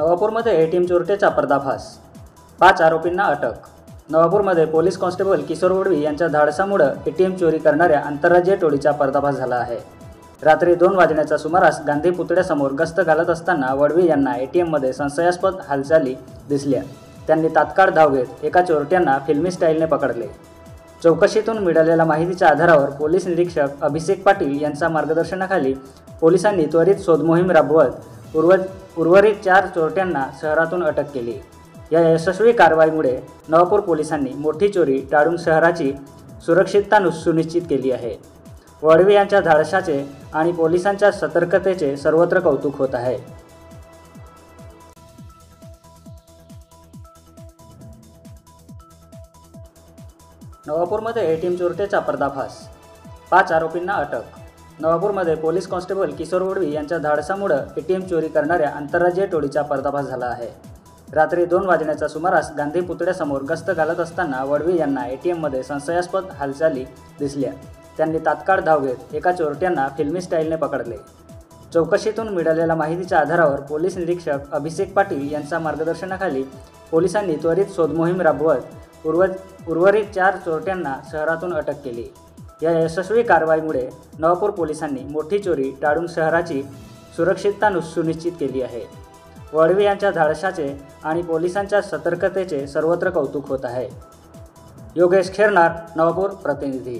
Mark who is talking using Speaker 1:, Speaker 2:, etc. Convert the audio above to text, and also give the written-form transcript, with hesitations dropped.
Speaker 1: नवापूरमध्ये ATM चोरट्याचा पर्दाफाश, 5 आरोपींना अटक। नवापूरमध्ये पोलीस कॉन्स्टेबल किशोर वडवी यांच्या धाडसामुळे एटीएम चोरी करणाऱ्या आंतरराज्यीय टोळीचा पर्दाफाश झाला आहे। रात्री 2 वाजण्याच्या सुमारास गांधी पुतळ्यासमोर गस्त घालत असताना वडवी यांना एटीएममध्ये संशयास्पद हालचाली दिसल्या। त्यांनी तात्काळ धाव घेत एका चोरट्यांना फिल्मी स्टाईलने पकडले। चौकशीतून मिळालेल्या माहितीच्या आधारावर पोलीस निरीक्षक अभिषेक पाटील यांच्या मार्गदर्शनाखाली पोलिसांनी त्वरित शोधमोहीम राबवत उर्वरित 4 चोरट्यांना शहरातून अटक केली। या यशस्वी कारवाईमुळे नवापूर पोलिसांनी मोठी चोरी टाळून शहराची सुरक्षितता सुनिश्चित केली आहे। वडवी यांच्या धाडसाचे आणि पोलिसांच्या सतर्कतेचे सर्वत्र कौतुक होत आहे। नवापूरमध्ये एटीएम चोरट्याचा पर्दाफाश, 5 आरोपींना अटक। नवापूरमध्ये पोलीस कॉन्स्टेबल किशोर वडवी यांच्या धाडसामुळे एटीएम चोरी करणाऱ्या आंतरराज्यीय टोळीचा पर्दाफाश झाला आहे। रात्री 2 वाजण्याच्या सुमारास गांधी पुतळ्यासमोर गस्त घालत असताना वडवी यांना एटीएममध्ये संशयास्पद हालचाली दिसल्या। त्यांनी तात्काळ धाव घेत एका चोरट्यांना फिल्मी स्टाईलने पकडले। चौकशीतून मिळालेल्या माहितीच्या आधारावर पोलीस निरीक्षक अभिषेक पाटील यांच्या मार्गदर्शनाखाली पोलिसांनी त्वरित शोधमोहीम राबवत उर्वरित 4 चोरट्यांना शहरातून अटक केली। या यशस्वी कारवाईमुळे नवापूर पोलिसांनी मोठी चोरी टाळून शहराची सुरक्षितता सुनिश्चित केली आहे। वडवी यांच्या धाडसाचे आणि पोलिसांच्या सतर्कतेचे सर्वत्र कौतुक होत आहे। योगेश खेरनार, नवापूर प्रतिनिधी।